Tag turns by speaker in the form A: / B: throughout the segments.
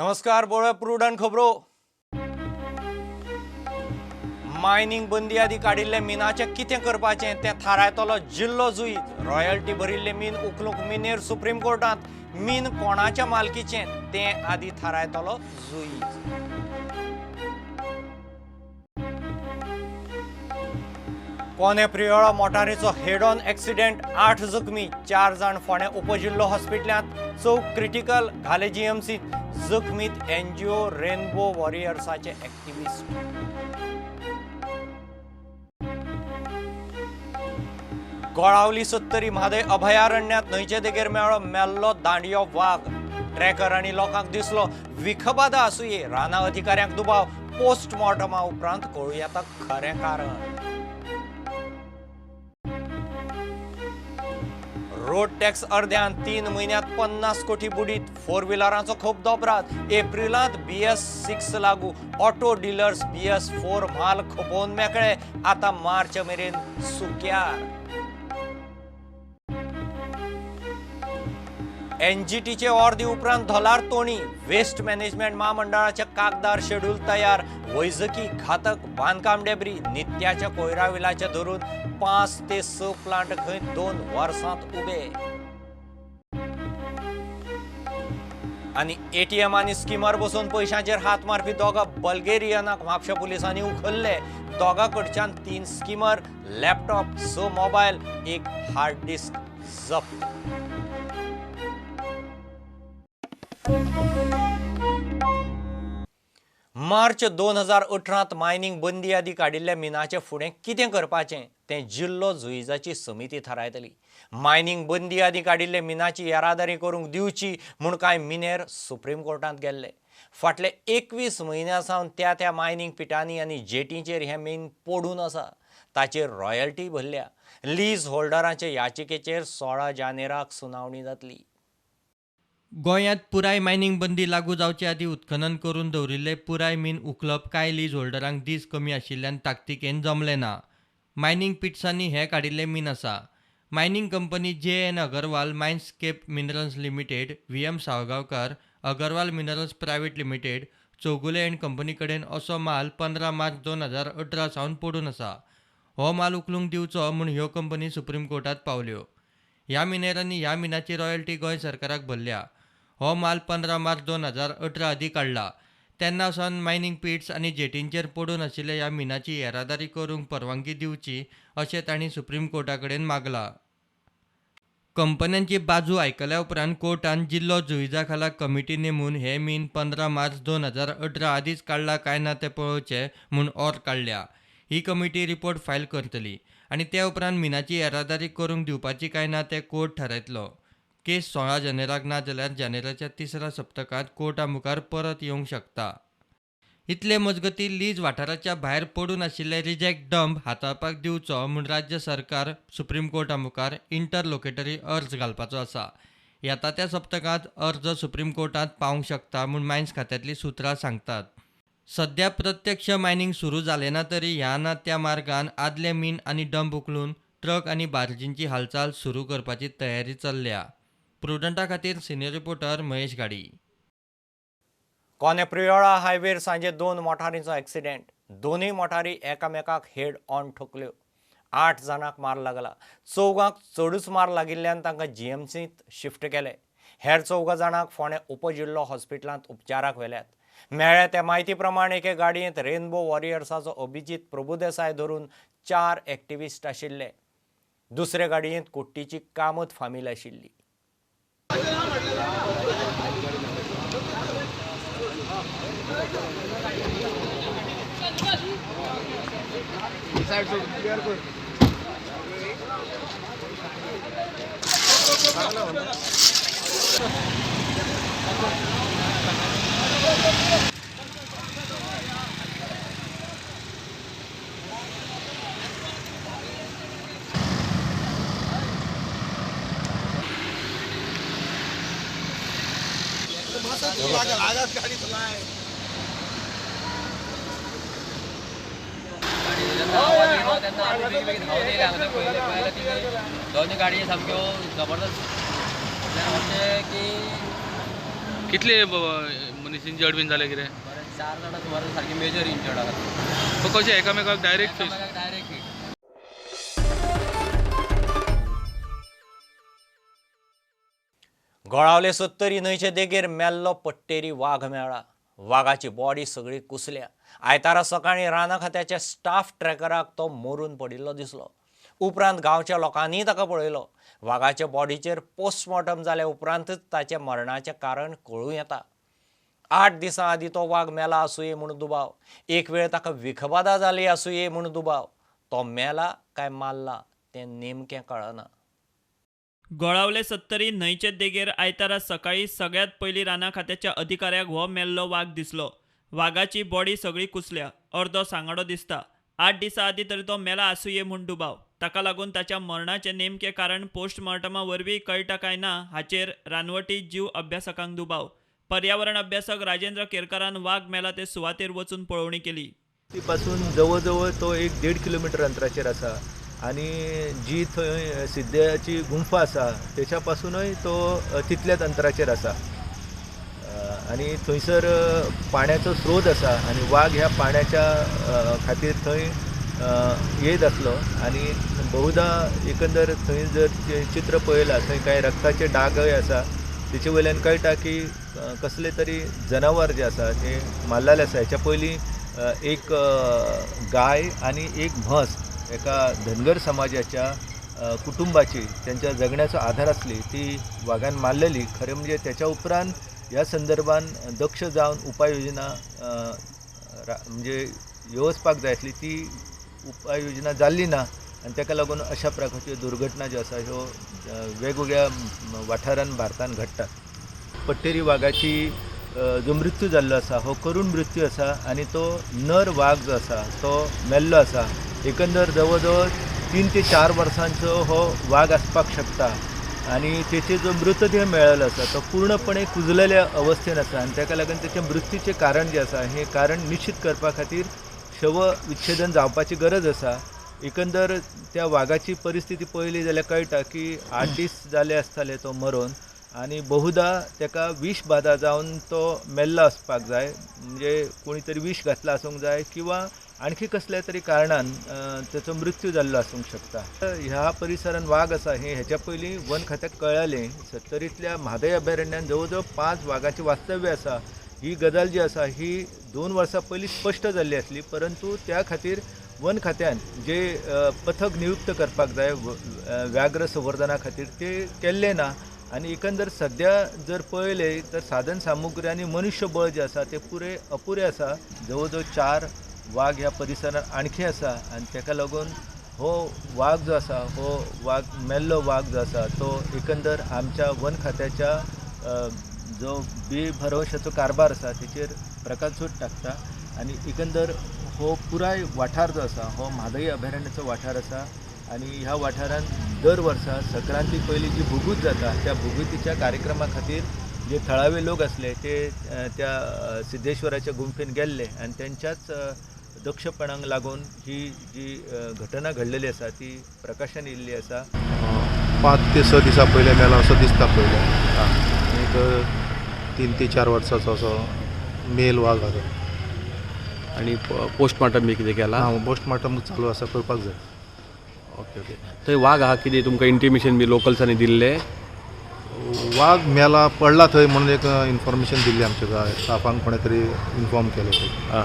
A: नमस्कार बोळे प्रुडंट खबरो मायनिंग बंदी आदी काडिल्ले मिनाचे कितें करपाचें तें थारायतलो जिल्लो जुईज रॉयल्टी भरिल्ले मीन उखलूंक मिनेर सुप्रीम कोर्टांत मीन कोणाच्या मालकीचें तें आदी थारायतलो जुईज कोने प्रियोळा मोटारीचो हेड ऑन एक्सिडेंट 8 जखमी 4 जाण फोंड्या उपजिल्लो हॉस्पिटलांत 4 क्रिटिकल घाले जीएमसी जखमीत एनजीओ रेनबो वॉरियर्साचे एक्टिविस्ट गोळावली 70 म्हादय अभयारण्यात न्हंयचे देगेर मेळ्ळो मेल्लो दांडयो वाघ ट्रॅकर आनी लोकांक दिसलो विखबादा आसूये राना अधिकाऱ्यांक दुबाव पोस्टमॉर्टमा उपरांत कळूं येता खरें कारण रोड टॅक्स अर्ध्यान 3 म्हयन्यांत 50 कोटी बुडीत 4 व्हिलरांचो खूब दोबरात एप्रिलांत BS6 लागू ऑटो डीलर्स BS4 माल खपोवन मेकळे आतां मार्च मेरेन सुक्यार एनजीटीचे अर्दी उपरांत धोलार तोणी वेस्ट मॅनेजमेंट महामंडळाचे कागदार शेड्यूल तयार वैजकी घातक बांदकाम डेब्री नित्याच्या कोयराविलाचे धरून 5 ते 6 प्लांट खंय 2 वर्सांत उबे आणि एटीएम आणि स्किमर बसून पैशांचेर हात मारपी दोगा बल्गेरियनाक म्हापशा पुलिसांनी उखल्ले दोगा कडच्यान 3 skimmer laptop 6 mobile 1 hard disk जप्त मार्च 2018 मायनिंग बंदी आदी काडिल्ल्या मिनाचे फुडें कितें करपाचें तें जिल्लो जुईजाची समिती थारायतली मायनिंग बंदी आदी काडिल्ले मिनाची येरादारी करूंक दिवची म्हूण कांय मिनेर सुप्रीम कोर्टांत गेल्ले फाटले 21 म्हयन्यां सावन त्या मायनिंग पिटांनी आनी जेटींचेर हें मीन पडून आसा ताचेर रॉयल्टी भरल्या लीज होल्डरांचे याचिकेचेर 16 जानेराक सुनावणी जातली
B: गोंयांत पुराय मायनिंग बंदी लागू जावचे आदी उत्खनन करून दवरिल्ले पुराय मीन उखलप कांय लीज होल्डरांक दीस कमी आशिल्ल्यान ताकतिकेन जमलें ना मायनिंग पिट्सांनी हे काडिल्ले मीन आसा mining company JN Agarwal minescape minerals limited VM Salgaocar Agarwal minerals private limited Chowgule and company कडेन असो माल 15 मार्च 2018 सावन पडून आसा हो माल उखलूंक दिवचो म्हूण ह्यो कंपनी सुप्रीम कोर्टांत पावल्यो ह्या मिनेरांनी ह्या मिनाची रॉयल्टी गोंय सरकाराक भरल्या हो माल 15 मार्च 2018 आदी काडला तेन्ना सावन मायनिंग पिट्स आनी जेटींचेर पडून आशिल्ल्या ह्या मिनाची येरादारी करूंक परवानगी दिवची अशें तांणी सुप्रीम कोर्टा कडेन मागलां कंपन्यांची बाजू आयकल्या उपरांत कोर्टान जिल्लो जुईजा खाला कमिटी नेमून हे मीन 15 मार्च 2018 आदींच काडला काय ना तें पळोवचें म्हूण ऑर काडल्या ही कमिटी रिपोर्ट फायल करतली आनी ते उपरांत मिनाची येरादारी करूंक दिवपाची काय ना तें कोर्ट थारायतलो केस 16 जानेराक ना जाल्यार जानेराच्या 3ऱ्या सप्तकांत कोर्टा मुखार परत येवंक शकता इतले मजगती लीज वाठाराच्या भायर पडून आशिल्ले रिजेक्ट डंप हाताळपाक दिवचो म्हूण राज्य सरकार सुप्रीम कोर्टा मुखार इंटरलोकेटरी अर्ज घालपाचो आसा येता त्या सप्तकांत अर्ज सुप्रीम कोर्टांत पावंक शकता म्हूण मायन्स खात्यांतली सुत्रां सांगतात सध्या प्रत्यक्ष मायनिंग सुरू जालें ना तरी ह्या ना त्या मार्गान आदले मीन आनी डंप उखलून ट्रक आनी बार्जींची हालचाल सुरू करपाची तयारी चल्ल्या प्रुडंटा खातीर सिनियर रिपोर्टर महेश गाडी
A: कोने प्रियोळा हायवेर सांजे 2 मोटारींचो एक्सिडेंट दोनूय मोटारी एकामेकाक हेड ऑन ठोकल्यो 8 जाणांक मार लागला चौगांक चडूच मार लागिल्ल्यान तांकां जीएमसींत शिफ्ट केले हेर 14 जाणांक फोंड्या उपजिल्लो हॉस्पिटलांत उपचाराक व्हेल्यात मेळ्ळ्या त्या म्हायती प्रमाण एके गाडयेंत रेनबो वॉरियर्साचो अभिजीत प्रभुदेसाय धरून 4 एक्टिविस्ट आशिल्ले दुसरे गाडयेंत कुट्टीची कामत फामील आशिल्ली
C: दोन्ही गाडी सामक्यो जबरदस्त की
D: कितले मनीस इंजर्ड बीन जाले कितें?
C: परत 4 जाणां सुमार सारकी मेजर इंजर्ड आहात.
D: तो कशें एकामेकाक डायरेक्ट फेस?
C: Direct hit.
A: गोळावले 70 न्हंयचे देगेर मेल्लो पट्टेरी वाघ मेळ्ळा. वाघाची बॉडी सगळी कुसल्या. आयतारा सकाळीं राना खात्याच्या स्टाफ ट्रॅकराक तो मरून पडिल्लो दिसलो. उपरांत गांवच्या लोकांनी ताका पळयलो. वाघाच्या बॉडीचेर पोस्टमॉर्टम जाल्या उपरांतच ताचे मरणाचें कारण कळूं येता. 8 दिसां आदीं तो वाघ मेला आसुये म्हूण दुबाव. एक वेळ ताका विखबाधा जाली आसुये म्हूण दुबाव. तो मेला काय मारला तें नेमकें कळना.
E: गोळावले 70 न्हंयचे देगेर आयतारा सकाळी सगळ्यात पयलीं राना खात्याच्या अधिकाऱ्याक हो मेल्लो वाघ दिसलो. वाघाची बॉडी सगळी कुसल्या. अर्दो सांगाडो दिसता. 8 दिसां आदीं तरी तो मेला आसुये म्हूण दुबाव. ताका लागून ताच्या मरणाचें नेमकें कारण पोस्टमॉर्टमा वरवीं कळटा काय ना हाचेर रानवटी जीव अभ्यासकांक दुबाव. पर्यावरण अभ्यासक राजेंद्र केरकारान वाघ मेला ते सुवातेर वचून पळोवणी केली.
F: ती पासून जवळ तो 1-1.5 किलोमीटर अंतराचेर आसा आणि जी थंय सिद्ध्याची गुंफा आसा तेच्या पासूनय तो तितल्याच अंतराचेर आसा आणि थंयसर पाण्याचो स्रोत आसा आणि वाघ ह्या पाण्याच्या खातीर थंय येत आसलो आणि बहुधा एकंदर थंय जर चित्र पळयलां थंय कांय रक्ताचे डागय आसा. तेचे वयल्यान कळटा की कसले तरी जनावर जे आसा ते मारलेले आसा. हेच्या पयलीं एक गाय आणि एक म्हस एका धनगर समाजाच्या कुटुंबाची त्यांच्या जगण्याचा आधार असली ती वाघान मारलेली. खरें म्हणजे त्याच्या उपरांत ह्या संदर्भान दक्ष जावन उपाययोजना म्हणजे येवचपाक जाय आसली ती उपाययोजना जाल्ली ना आणि ताका लागून अशा प्रकारच्यो दुर्घटना ज्यो आसा ह्यो वेगवेगळ्या वाठारांत भारतांत घडटात. पट्टेरी वाघाची जो मृत्यू जाल्लो आसा हो करूण मृत्यू आसा आणि तो नर वाघ जो आसा तो मेल्लो आसा. एकंदर जवळ 3 ते 4 वर्सांचो हो वाघ आसपाक शकता आणि तेचे जो मृतदेह मेळ्ळेलो आसा तो पूर्णपणे कुजलेल्या अवस्थेन आसा आणि ताका लागून त्याच्या मृत्यूचें कारण जें आसा हें कारण निश्चित करपा खातीर शव विच्छेदन जावपाची गरज आसा. एकंदर त्या वाघाची परिस्थिती पळयली जाल्यार कळटा की 8 दीस जाले आसताले तो मरून आणि बहुधा ताका विष बाधा जावन तो मेल्लो आसपाक जाय. म्हणजे कोणी तरी विष घातला आसूंक जाय किंवा आणखी कसल्या तरी कारणान त्याचो मृत्यू जाल्लो आसूंक शकता. ह्या परिसरान वाघ आसा हे हेच्या पयलीं वन खात्याक कळ्ळालें. 70तल्या म्हादय अभयारण्यान जवळ 5 वाघाची वास्तव्य आसा. ही गजाल जी आसा ही 2 वर्सां पयलीं स्पश्ट जाल्ली आसली परंतु त्या खातीर वन खात्यान जे पथक नियुक्त करपाक जाय व्याघ्र संवर्धना खातीर ते केल्ले ना आणि एकंदर सध्या जर पळयले तर साधन सामुग्री आणि मनुष्यबळ जे आसा ते अपुरे आसा. जवळ 4 वाघ ह्या परिसरात आणखी आसा आणि ताका लागून हो वाघ जो आसा हो वाघ मेल्लो वाघ जो आसा तो एकंदर आमच्या वन खात्याच्या जो बेभरवशाचो कारभार आसा तेचेर प्रकाशझोत टाकता आणि एकंदर हो पुराय वाठार जो आसा हो म्हादई अभयारण्याचो वाठार आसा आणि ह्या वाठारांत दर वर्सा संक्रांती पयली जी भुगूत जाता त्या भुगुतीच्या कार्यक्रमा खातीर जे थळावे लोक असले ते त्या सिद्धेश्वराच्या गुंफेन गेल्ले आणि त्यांच्याच दक्षपणाक लागून ही जी घटना घडलेली आसा ती प्रकाशन येयल्ली आसा.
G: 5 ते 6 दिसां पयले मेलो असो दिसता पयले. एक 3 ते 4 वर्साचो असो मेल वाघ आसा
H: आणि पोस्टमॉर्टम बी कितें केला?
G: पोस्टमॉर्टम चालू आसा करपाक जाय.
H: ओके. थंय वाघ आहा कितें तुमकां इंटिमेशन बी लोकल्सांनी दिल्ले?
G: वाघ मेला पडला थंय म्हणून एक इन्फॉर्मेशन दिल्ली आमच्या स्टाफांक कोणे तरी इन्फॉर्म केलें थंय.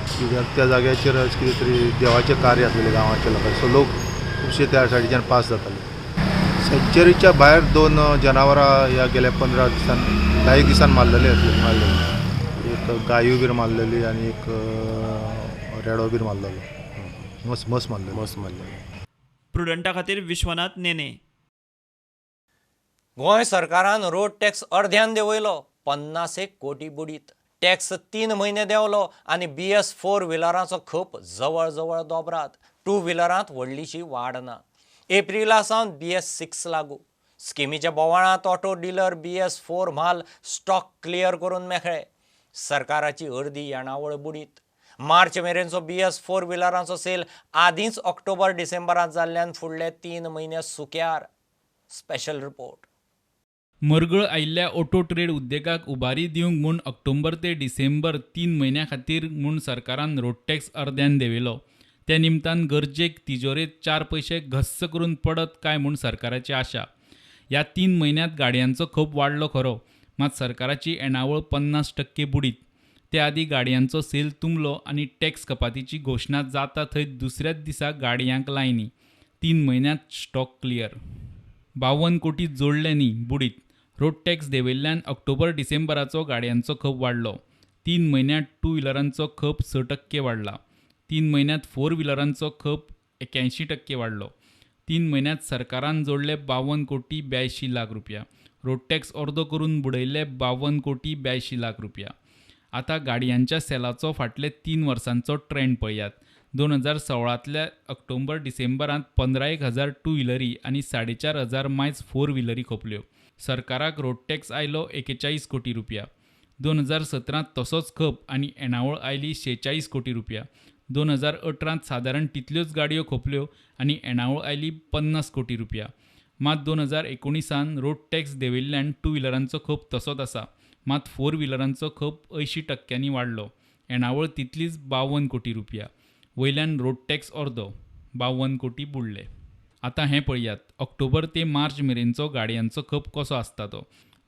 G: कित्याक त्या जाग्याचेर कितें तरी देवाचें कार्य आसलेलें गांवाच्या लोकांचें सो लोक खुबशे त्या सायडीच्यान पास जाताले. सँच्युरीच्या भायर 2 जनावरां ह्या गेल्या 15 दिसान 10 दिसान मारलेली. एक गायो बीर मारलेली आणि एक रेडो बीर मारलेलो. मस मारलेली.
E: प्रुडंटा खातीर विश्वनाथ नेने.
A: गोंय सरकारान रोड टॅक्स अर्ध्यान देंवयलो. 50 कोटी बुडीत. टॅक्स 3 म्हयने देंवलो आणि BS4 व्हिलरांचो खप जवळ दोबरात. 2 व्हिलरांत व्हडलीशी वाड ना. एप्रिला सावन BS6 लागू. स्किमीच्या बोवाळांत ऑटो डिलर BS4 म्हाल स्टॉक क्लियर करून मेकळे. सरकाराची अर्दी येणावळ बुडीत. मार्च मेरेनचो BS4 व्हिलरांचो सेल आदींच ऑक्टोबर डिसेंबरांत जाल्ल्यान फुडले 3 म्हयने सुक्यार. Special report.
I: मरगळ आयिल्ल्या ऑटो ट्रेड उद्देगाक उबारी दिवंक म्हूण ऑक्टोबर ते डिसेंबर 3 म्हयन्यां खातीर म्हूण सरकारान रोड टॅक्स अर्द्यान देंवयलो. त्या निमतान गरजेक तिजोरेत 4 पयशे घस्स करून पडत काय म्हूण सरकाराची आशा. ह्या 3 म्हयन्यांत गाडयांचो खप वाडलो खरो, मात सरकाराची येणावळ 50% बुडीत. ते आदी गाडयांचो सेल तुंबलो आनी टॅक्स कपातीची घोशणा जाता थंय दुसऱ्याच दिसा गाडयांक लायनी. 3 म्हयन्यांत स्टॉक क्लियर. 52 कोटी जोडले न्ही, बुडीत. रोड टॅक्स देंवयल्ल्यान ऑक्टोबर डिसेंबराचो गाडयांचो खप वाडलो. 3 म्हयन्यांत टू व्हिलरांचो खप 6% वाडला. 3 म्हयन्यांत फोर व्हिलरांचो खप 81% वाडलो. 3 म्हयन्यांत सरकारान जोडले 52 कोटी 82 लाख रुपया. रोड टॅक्स अर्दो करून बुडयले 52 कोटी 82 लाख रुपया. आतां गाडयांच्या सेलाचो फाटले 3 वर्सांचो ट्रेंड पळयात. 2016तल्या ऑक्टोबर डिसेंबरांत 15,000 टू व्हिलरी आनी 4,500 मायज फोर व्हिलरी खपल्यो. सरकाराक रोड टॅक्स आयलो 41 कोटी रुपया. 2017त तसोच खप आनी येणावळ आयली 46 कोटी रुपया. 2018त सादारण तितल्योच गाडयो खपल्यो आनी येणावळ आयली 50 कोटी रुपया. मात 2019 रोड टॅक्स देंवयल्ल्यान टू व्हिलरांचो खप तसोच आसा, मात फोर व्हिलरांचो खप 80% वाडलो. येणावळ तितलीच 52 कोटी रुपया. वयल्यान रोड टॅक्स अर्दो 52 कोटी बुडले. आतां हें पळयात, ऑक्टोबर ते मार्च मेरेनचो गाडयांचो खप कसो आसता तो.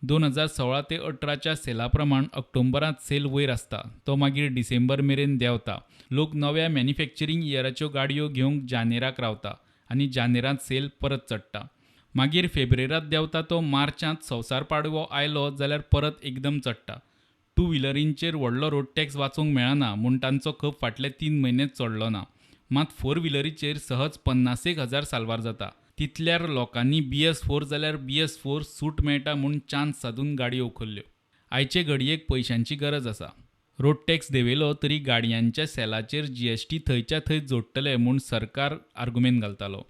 I: 2016 ते 18च्या सेला प्रमाण ऑक्टोबरांत सेल वयर आसता, तो मागीर डिसेंबर मेरेन देंवता. लोक नव्या मॅन्युफॅक्चरींग इयराच्यो गाडयो घेवंक जानेराक रावता आनी जानेरांत सेल परत चडटा. मागीर फेब्रेरांत देंवता तो मार्चांत संवसार पाडवो आयलो जाल्यार परत एकदम चडटा. टू व्हिलरींचेर व्हडलो रोड टॅक्स वाचूंक मेळना म्हूण तांचो खप फाटले 3 म्हयने चडलो ना. मात फोर व्हिलरीचेर सहज 50,000 साल्वार जाता. तितल्यार लोकांनी BS4 जाल्यार BS4 सूट मेळटा म्हूण चान्स सादून गाडयो उखल्ल्यो. आयचे घडयेक पयशांची गरज आसा. रोड टॅक्स देंवयलो तरी गाडयांच्या सेलाचेर GST थंयच्या थंय जोडटले म्हूण सरकार आर्गुमेंट घालतालो.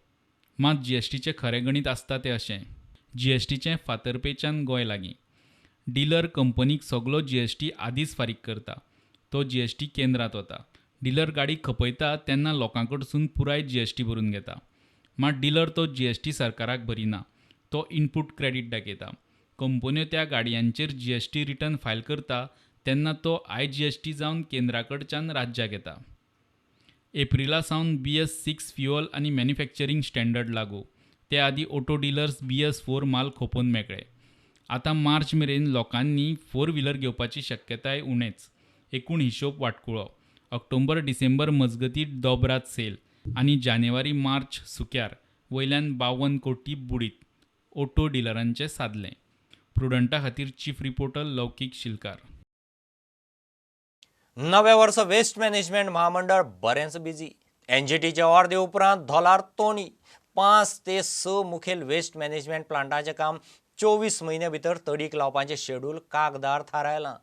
I: मात GSTचें खरें गणीत आसता तें अशें. GSTचें फातर्पेच्यान गोंय लागीं. डिलर कंपनीक सगळो GST आदींच फारीक करता. तो GST केंद्रांत वता. डिलर गाडी खपयता तेन्ना लोकां कडसून पुराय GST भरून घेता. मात डिलर तो GST सरकाराक भरिना. तो इनपूट क्रेडीट दाखयता. कंपन्यो त्या गाडयांचेर GST रिटर्न फायल करता तेन्ना तो IGST जावन केंद्रा कडच्यान राज्याक येता. एप्रिला सावन BS6 फ्युअल आनी मॅन्युफॅक्चरींग स्टँडर्ड लागू. ते आदीं ऑटो डिलर्स BS4 माल खोपोवन मेकळे. आतां मार्च मेरेन लोकांनी फोर व्हिलर घेवपाची शक्यताय उणेच. एकूण हिशोब वाटकुळो. ऑक्टोबर डिसेंबर मजगतीं दोबरात सेल आनी जानेवारी मार्च सुक्यार. वयल्यान 52 कोटी बुडीत. ऑटो डिलरांचें सादलें. प्रुडंटा खातीर चीफ रिपोर्टर लौकीक शिलकार.
A: नवे वर्स वेस्ट मॅनेजमेंट महामंडळ बरेंच बिजी. NGTचे अर्दे उपरांत धोलार तोणी 5 ते 6 मुखेल वेस्ट मॅनेजमेंट प्लांटाचें काम 24 म्हयने भितर तडीक लावपाचें शेड्यूल कागदार थारायलां.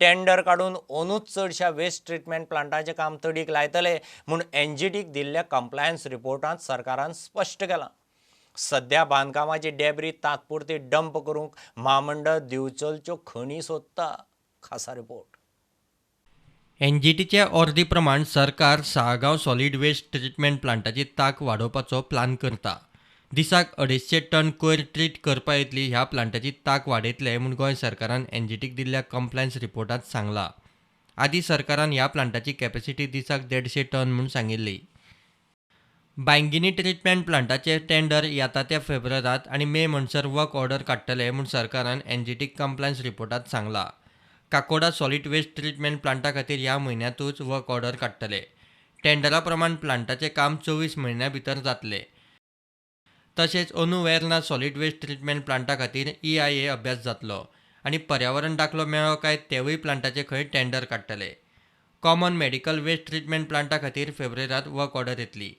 A: टेंडर काडून अंदूच चडशा वेस्ट ट्रिटमेंट प्लांटाचें काम तडीक लायतले म्हूण NGTक दिल्ल्या कंप्लायन्स रिपोर्टांत सरकारान स्पश्ट केलां. सध्या बांदकामाची डेब्री तात्पुरती डंप करूंक महामंडळ दिवचलच्यो खणी सोदता. खासा रिपोर्ट.
B: NGTचे अर्दी प्रमाण सरकार साळगांव सॉलिड वेस्ट ट्रीटमेंट प्लांटाची तांक वाडोवपाचो प्लान करता. दिसाक 250 टन कोयर ट्रीट करपा येतली ह्या प्लांटाची तांक वाडयतले म्हूण गोंय सरकारान NGTक दिल्ल्या कंप्लायन्स रिपोर्टांत सांगलां. आदीं सरकारान ह्या प्लांटाची कॅपॅसिटी दिसाक 150 टन म्हूण सांगिल्ली. बांयगिनी ट्रीटमेंट प्लांटाचे टेंडर येता त्या फेब्रुवारांत आनी मे म्हणसर वर्क ऑर्डर काडटले म्हूण सरकारान NGTक कंप्लायन्स रिपोर्टांत सांगलां. काकोडा सॉलिड वेस्ट ट्रीटमेंट प्लांटा खातीर ह्या म्हयन्यांतूच वर्क ऑर्डर काडटले. टेंडरा प्रमाण प्लांटाचें काम 24 म्हयन्यां भितर जातलें. तशेंच अंदू वेर्ना सॉलिड वेस्ट ट्रीटमेंट प्लांटा खातीर EIA अभ्यास जातलो आनी पर्यावरण दाखलो मेळ्ळो काय तेवूय प्लांटाचे खंय टेंडर काडटले. कॉमन मेडिकल वेस्ट ट्रीटमेंट प्लांटा खातीर फेब्रुवारांत वर्क ऑर्डर येतली.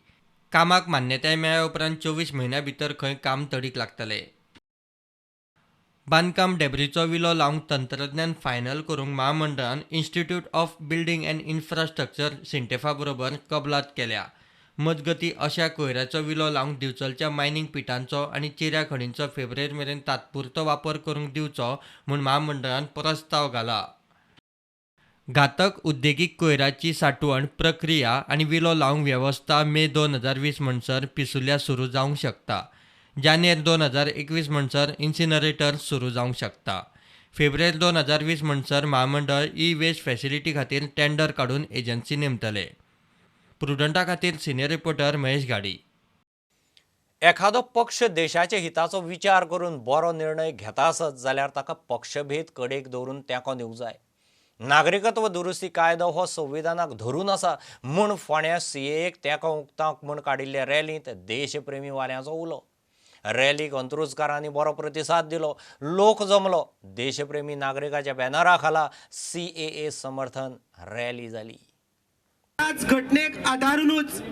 B: कामाक मान्यताय मेळ्ळ्या उपरांत 24 म्हयन्यां भितर खंय काम तडीक लागतलें. बांदकाम डेब्रीचो विलो लावंक तंत्रज्ञान फायनल करूंक महामंडळान institute of building and infrastructure सिंटेफा बरोबर कबलात केल्या. मजगतीं अशा कोयराचो विलो लावंक दिवचलच्या मायनिंग पिटांचो आनी चिऱ्या खणींचो फेब्रुवारी मेरेन तात्पुरतो वापर करूंक दिवचो म्हूण महामंडळान प्रस्ताव घाला. घातक उद्देगीक कोयराची सांठवण प्रक्रिया आनी विलो लावंक वेवस्था मे 2020 म्हणसर पिसुल्या सुरू जावंक शकता. जानेर 2021 म्हणसर इन्सिनरेटर सुरू जावंक शकता. फेब्रुवारी 2020 म्हणसर महामंडळ ई वेस्ट फॅसिलिटी खातीर टेंडर काडून एजन्सी नेमतले. प्रुडंटा खातीर सिनियर रिपोर्टर महेश गाडी.
A: एखादो पक्ष देशाच्या हिताचो विचार करून बरो निर्णय घेता आसत जाल्यार ताका पक्षभेद कडेक दवरून तेंको दिवंक जाय. नागरिकत्व दुरुस्ती कायदो हो संविधानाक धरून आसा म्हूण फोंड्या सीएएक तेंको उक्तावंक म्हूण काडिल्ल्या रॅलींत देशप्रेमी वाल्यांचो उलो. रॅलीक अंत्रुजकारांनी बरो प्रतिसाद दिलो. लोक जमलो. देशप्रेमी नागरिकाच्या बॅनरा खाला सीएए समर्थन रॅली जाली.
J: आज घटनेक आदारूनच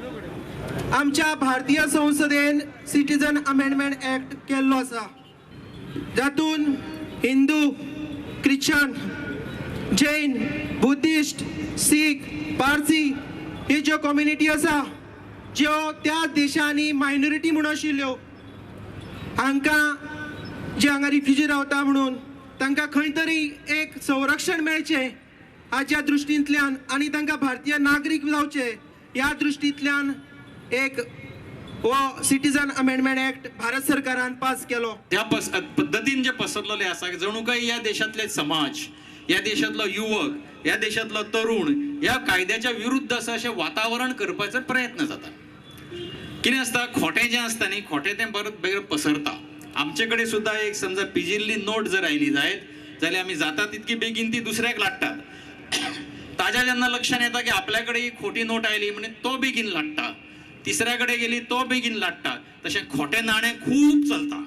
J: आमच्या भारतीय संसदेन सिटीजन अमेंडमेंट ऍक्ट केल्लो आसा, जातून हिंदू, ख्रिश्चन, जैन, बुद्धिस्ट, सीख, पारसी हे ज्यो कम्युनिटी आसा ज्यो त्या देशांनी मायनॉरिटी म्हणून आशिल्ल्यो, हांकां जे हांगा रिफ्युजी रावता म्हणून तांकां खंय तरी एक संरक्षण मेळचें हाच्या दृश्टींतल्यान आनी तांकां भारतीय नागरीक जावचे ह्या दृश्टींतल्यान एक हो सिटीजन अमेंडमेंट ऍक्ट भारत सरकारान पास केलो.
K: त्या पद्धतीन जे पसरलेले आसा जणू काही या देशातले समाज, या देशातलो युवक, या देशातलो तरुण या कायद्याच्या विरुद्ध असं अशें वातावरण करपाचो प्रयत्न जाता. कितें आसता, खोटें जें आसता न्ही, खोटें तें परत बेगीन पसरता. आमचे कडेन सुद्दां एक समजा पिजिल्ली नोट जर आयली जायत जाल्यार आमी जाता तितकी बेगीन ती दुसऱ्याक लाडटात. ताज्या जेन्ना लक्षांत येता की आपल्या कडेन ही खोटी नोट आयली म्हणून तो बेगीन लाडटा, तिसऱ्या कडेन गेली तो बेगीन लाडटा. तशें खोटें नाणें खूब चलता.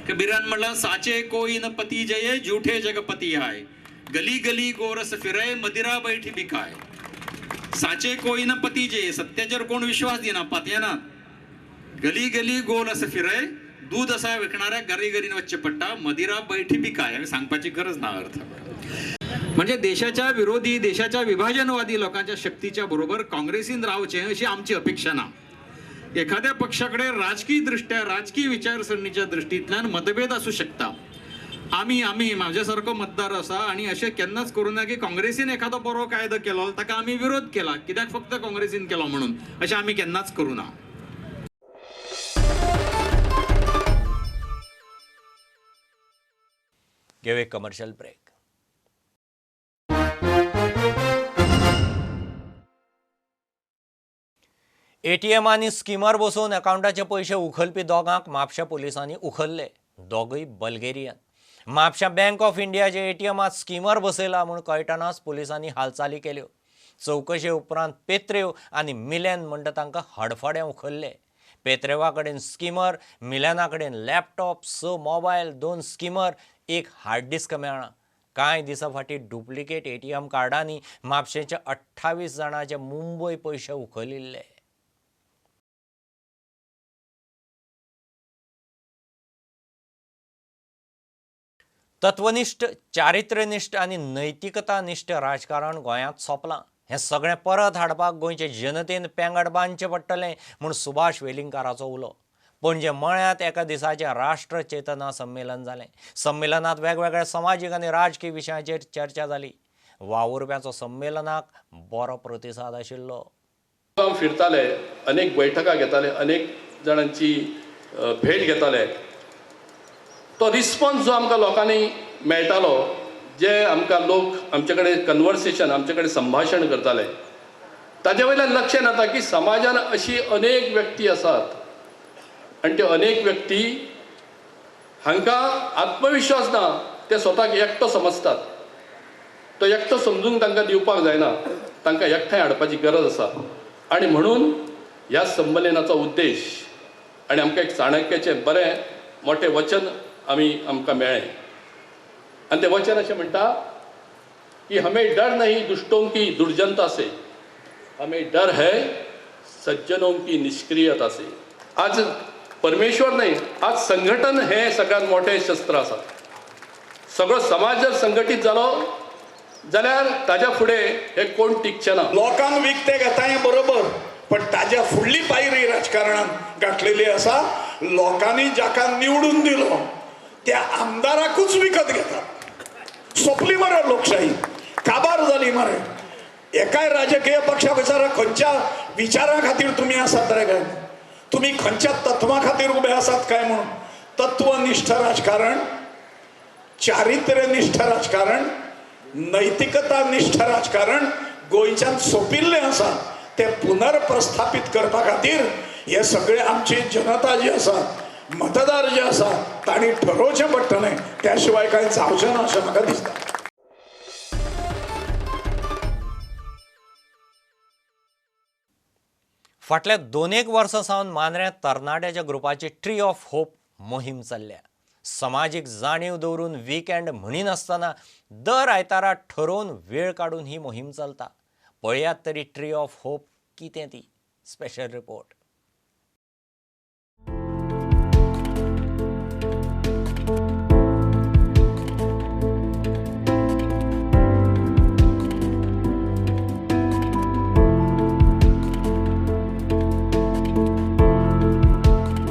K: कबीरान म्हणलां, साचे कोई न पती जये झूठे जगपती आय, गली गली गोरस फिरय मदिरा बैठी बिकाय. साचे कोई न पती जये, सत्याचेर कोण विश्वास दिना, पातयेनात. गली गली गोरस फिरय, दूध असा विकणाऱ्या गरी गरीन वच्चे पडटा, मदिरा बैठी बिकाय. हांवें सांगपाची गरज ना अर्थ. म्हणजे देशाच्या विरोधी, देशाच्या विभाजनवादी लोकांच्या शक्तीच्या बरोबर काँग्रेसीन रावचे अशी आमची अपेक्षा ना. एखाद्या पक्षाकडे राजकीय दृष्ट्या, राजकीय विचारसरणीच्या दृष्टींतल्यान मतभेद असू शकता. आम्ही माझ्यासारखो मतदार असा आणि अशें केन्नाच करूं ना की काँग्रेसीन एखादो बरो कायदो केलो ताका आमी विरोध केला, कित्याक फक्त काँग्रेसीन केलो म्हणून, अशें आमी केन्नाच करूं ना.
A: घेऊ एक कमर्शियल ब्रेक. एटीएम आणि स्किमर बसून अकाउंटाचे पैसे उखलपी दोगांक म्हापशा पोलिसांनी उखलले. दोगूय बल्गेरियन. म्हापशा बँक ऑफ इंडियाचे एटीएमात स्किमर बसयला म्हूण कळटनाच पोलिसांनी हालचाली केल्यो. चौकशे उपरांत पेत्रेव आनी मिलेन म्हणटा तांकां हडफडे उखलले. पेत्रेवा कडेन स्किमर, मिलेना कडेन laptop, 6 mobile, 2 skimmer, 1 hard disk मेळ्ळा. कांय दिसां फाटीं डुप्लिकेट एटीएम कार्डांनी म्हापशेच्या 28 जाणांचे मुंबय पयशे उखलिल्ले. तत्वनिष्ठ, चारित्र्यनिष्ठ आनी नैतिकतानिष्ठ राजकारण गोंयांत सोंपलां. हें सगळें परत हाडपाक गोंयचे जनतेन पेंगड बांदचें पडटलें म्हूण सुभाष वेलिंगकाराचो उलो. पणजे मळ्यांत एका दिसाचें राष्ट्र चेतना संमेलन जालें. संमेलनांत वेगवेगळ्या समाजीक आनी राजकीय विशयांचेर चर्चा जाली. वावुरप्याचो संमेलनाक बरो प्रतिसाद आशिल्लो.
L: फिरताले, अनेक बैठका घेताले, अनेक जाणांची भेट घेताले. तो रिस्पॉन्स जो आमकां लोकांनी मेळटालो, जे आमकां लोक आमचे कडेन कन्वर्सेशन, आमचे कडेन संभाशण करताले, ताजे वयल्यान लक्षांत येता की समाजान अशी अनेक व्यक्ती आसात आनी त्यो अनेक व्यक्ती हांकां आत्मविश्वास ना, ते स्वताक एकटो समजतात. तो एकटो समजून तांकां दिवपाक जायना, तांकां एकठांय हाडपाची गरज आसा. आनी म्हणून ह्या संमेलनाचो उद्देश आनी आमकां एक चाणक्याचें बरें मोठें वचन आमकां मेळ्ळें. आनी तें वचन अशें म्हणटा की हमें डर नहीं दुष्टों की दुर्जनता से, हमें डर है सज्जनों की निष्क्रियता से. आज परमेश्वर नाही, आज संघटन हे सगळ्यात मोठे शस्त्र आसा. सगळो समाज जर संघटीत जालो जाल्यार ताज्या फुडें हे कोण टिकचे ना.
M: लोकांक विकते घेताय बरोबर, पण ताज्या फुडली पायरी राजकारणात गाठलेली आसा. लोकांनी जाका निवडून दिलो त्या आमदाराकूच विकत घेतात. सोंपली मरे लोकशाही, काबार जाली मरे. एकाय राजकीय पक्षा विचारा खंयच्या विचारा खातीर तुमी आसात रे काय? तुम्ही खंयच्या तत्वा खातीर उभे आसात काय म्हणून. तत्वनिष्ठ राजकारण, चारित्र्यनिष्ठ राजकारण, नैतिकता निष्ठ राजकारण गोंयच्यान सोंपिल्लें आसा. ते पुनर्प्रस्थापीत करपा खातीर हे सगळे आमची जनता जी आसा, मतदार जे आसा, तांणी ठरोवचें पडटलें. त्या शिवाय कांय जावचें ना अशें म्हाका दिसता.
A: फाटल्या 2 वर्सां सावन मांद्र्यांत तरणाट्याच्या ग्रुपाची ट्री ऑफ होप मोहीम चल्ल्या. समाजीक जाणीव दवरून वीकेंड म्हणिनासतना दर आयतारा ठरोवन वेळ काडून ही मोहीम चलता. पळयात तरी ट्री ऑफ होप कितें ती. Special report.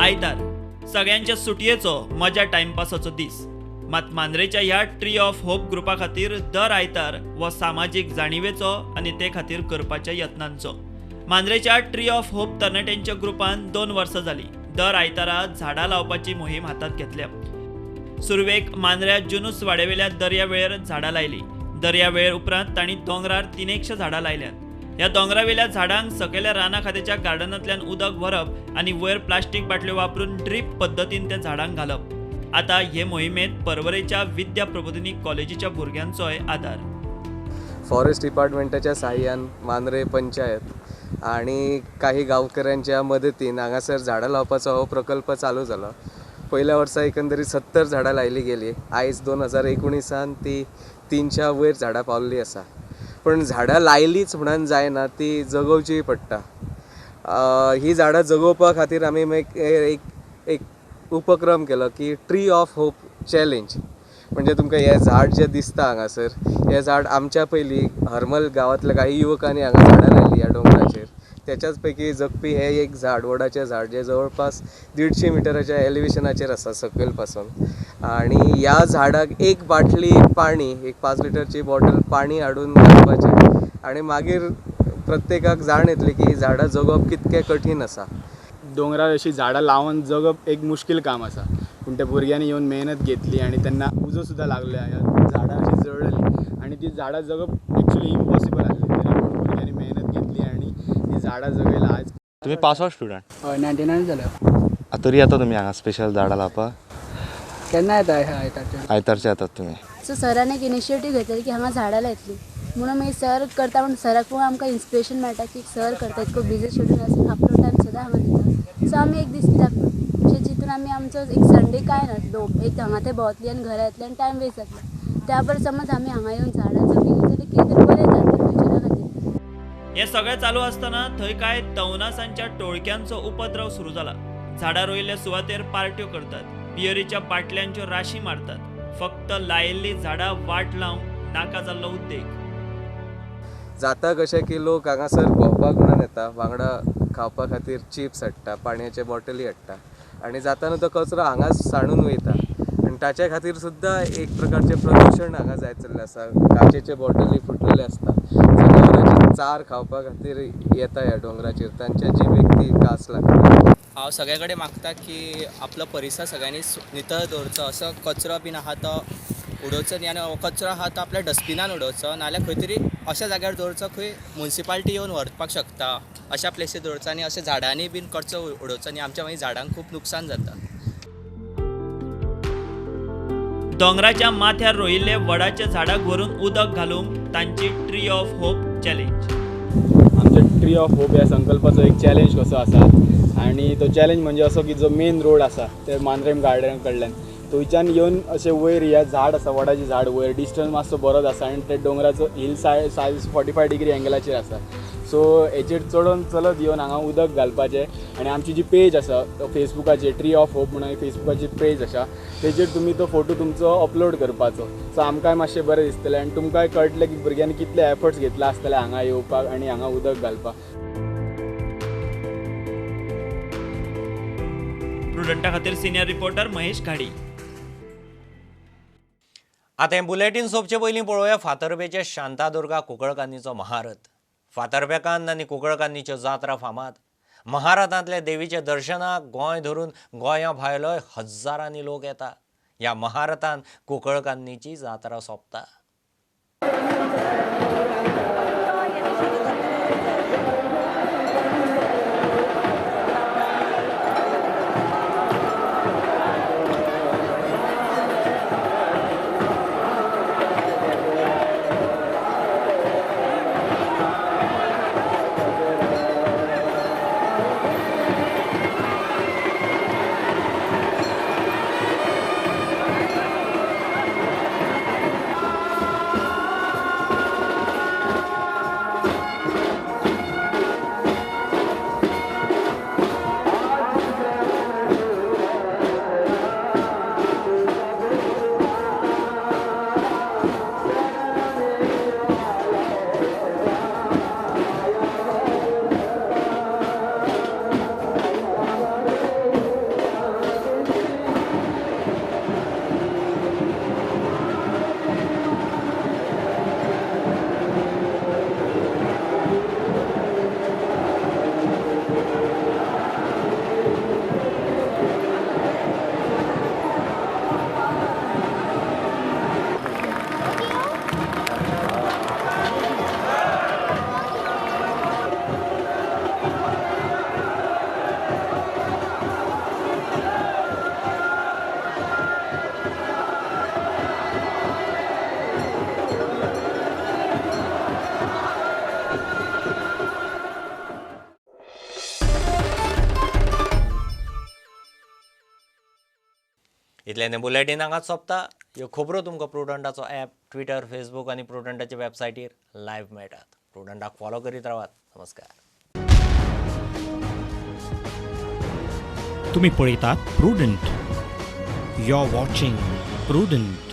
E: आयतार सगळ्यांच्या सुटयेचो मजा टाइमपासाचो दीस. मात मांद्रेच्या ह्या ट्री ऑफ होप ग्रुपा खातीर दर आयतार वो सामाजीक जाणीवेचो आनी ते खातीर करपाच्या यत्नांचो. मांद्रेच्या ट्री ऑफ होप तरणाट्यांच्या ग्रुपान 2 वर्सां जालीं दर आयतारा झाडां लावपाची मोहीम हातांत घेतल्या. सुरवेक मांद्र्या जुनूस वाड्यावेल्या दर्यावेळेर झाडां लायली. दर्यावेळ उपरांत तांणी दोंगरार 300 झाडां लायल्यात. ह्या दोंगरावेल्या झाडांक सकयल्या राना खात्याच्या गार्डनांतल्यान उदक व्हरप आनी वयर प्लास्टीक बाटल्यो वापरून ड्रीप पद्दतीन त्या झाडांक घालप. आतां हे मोहिमेंत पर्वरेच्या विद्या प्रबोधिनी कॉलेजीच्या भुरग्यांचोय आदार.
N: फॉरेस्ट डिपार्टमेंटाच्या साह्यान मांद्रे पंचायत आणि काही गांवकऱ्यांच्या मदतीन हांगासर झाडां लावपाचो हो प्रकल्प चालू जालो. पयल्या वर्सा एकंदरीत 70 झाडां लायली गेली. आयज 2019 ती 300 वयर झाडां पावल्ली आसा. पण झाडां लायलीच म्हणून जायना, ती जगोवची पडटा. ही झाडां जगोवपा खातीर आमी एक उपक्रम केलो की ट्री ऑफ होप चॅलेंज. म्हणजे तुमकां हें झाड जें दिसता हांगासर, हें झाड आमच्या पयलीं हरमल गांवांतल्या काही युवकांनी हांगा झाडां लायली ह्या डोंगराचेर. त्याच्याच पैकी जगपी हें एक झाड, वडाचें झाड, जें जवळपास 150 मिटराच्या एलिवेशनाचेर आसा सकयल पासून. आणि ह्या झाडाक एक बाटली पाणी, एक 5 लिटरची बॉटल पाणी हाडून घालपाचें आनी मागीर प्रत्येकाक जाण येतली की ही झाडां जगप कितकें कठीण आसा.
O: दोंगरार अशी झाडां लावन जगप एक मुश्कील काम आसा. पूण त्या भुरग्यांनी येवन मेहनत घेतली आणि त्यांना उजो सुद्दां लागल्या. ह्या झाडां अशी जळली आणि ती झाडां जगप एक्चुली इम्पॉसिबल आसली. तरी पूण भुरग्यांनी मेहनत घेतली आणि ती झाडां जगयला. आज
P: तुम्ही पास आउट स्टुडंट?
O: हय, 99 जालो.
P: तरी येता तुम्ही हांगा स्पेशल झाडां लावपाक?
O: केन्ना येता आयतारचे?
P: आयतारचे येतात तुम्ही.
Q: सो सरान एक इनिशिएटीव घेतली की हांगा झाडां लायतली म्हणून मागीर सर करता म्हणून सराक पळोवन आमकां इन्स्पिरेशन मेळटा की सर करता इतको बिजी शेड्यूल आसून आपलो टायम सदां हांगा दिता. सो आमी एक दीस कित्याक म्हणजे जितून आमी आमचो एक संडे काय ना, एक हांगा ते भोंवतली आनी घरा येतली आनी टायम वेस्ट जातलो. त्या बरें समज आमी हांगा येवन झाडां जगली जाल्यार कितें तरी बरें जातलें फ्युचरा खातीर.
E: हे सगळें चालू आसतना थंय कांय तवनासांच्या टोळक्यांचो उपद्रव सुरू जाला. झाडां रोयिल्ल्या सुवातेर पार्ट्यो करतात, बियरीच्या बाटल्यांच्यो राशी मारतात. फक्त लायिल्ली झाडां वाट लावंक नाका जाल्लो उद्देग.
N: जाता कशें की लोक हांगासर भोंवपाक म्हणून येता, वांगडा खावपा खातीर चिप्स हाडटा, पाणयाचे बॉटली हाडटा आनी जाताना तो कचरो हांगाच साणून वयता. आनी ताचे खातीर सुद्दां एक प्रकारचें प्रदूशण हांगा जायत चल्लें आसा. काचेचे बॉटली फुटलेले आसता. जनावरांची चार खावपा खातीर येता ह्या डोंगराचेर, तांच्या जिवेक ती कास लागता.
R: हांव सगळे कडेन मागता की आपलो परिसर सगळ्यांनी नितळ दवरचो. असो कचरो बीन आहा तो उडोवचो न्ही, आनी हो कचरो आहा तो आपल्या डस्टबिनान उडोवचो, नाल्यार खंय तरी अशा जाग्यार दवरचो खंय म्युन्सिपालिटी येवन व्हरपाक शकता. अशा प्लेसीर दवरचो आनी अशा झाडांनी बीन कचरो उडोवचो न्ही. आमच्या मागीर झाडांक खूब नुकसान जाता.
E: दोंगराच्या माथ्यार रोयिल्ले वडाच्या झाडाक व्हरून उदक घालूंक तांची ट्री ऑफ होप चॅलेंज.
O: आमच्या ट्री ऑफ होप ह्या संकल्पाचो एक चॅलेंज कसो आसा आणि तो चॅलेंज म्हणजे असो की जो मेन रोड आसा ते मांद्रेम गार्डन कडल्यान थंयच्यान येवन अशें वयर ह्या झाड आसा, वडाची झाड वयर डिस्टन्स मातसो बरोच आसा आनी ते डोंगराचो हिल सायज 45 डिग्री एंगलाचेर आसा. सो हेचेर चडोवन चलत येवन हांगा उदक घालपाचें. आनी आमची जी पेज आसा फेसबुकाचेर ट्री ऑफ होप म्हणून फेसबुकाची पेज आसा, तेजेर तुमी तो फोटो तुमचो अपलोड करपाचो. सो आमकांय मातशें बरें दिसतलें आनी तुमकांय कळटलें की भुरग्यांनी कितले एफर्ट्स घेतले आसतले हांगा येवपाक आनी हांगा उदक घालपाक.
E: प्रुडंटा खातीर सिनियर रिपोर्टर महेश घाडी.
A: आतां हें बुलेटीन सोंपचे पयलीं पळोवया फातर्पेचे शांतादुर्गा कुंकळकान्नीचो महारथ. फातर्पेकान्न आनी कुंकळकान्नीच्यो जात्रा फामाद. महारातांतले देवीचे दर्शनाक गोंय धरून गोंया भायलोय हजारांनी लोक येता. ह्या महारातांत कुंकळकान्नीची जात्रा सोंपता. इतल्यान बुलेटीन हांगाच सोंपता. ह्यो खबरो तुमकां प्रुडंटाचो ॲप, ट्विटर, फेसबूक आनी प्रुडंटाच्या वेबसायटीर लायव्ह मेळटात. प्रुडंटाक फॉलो करीत रावात. नमस्कार.
S: तुम्ही पळयतात Prudent. You are watching prudent.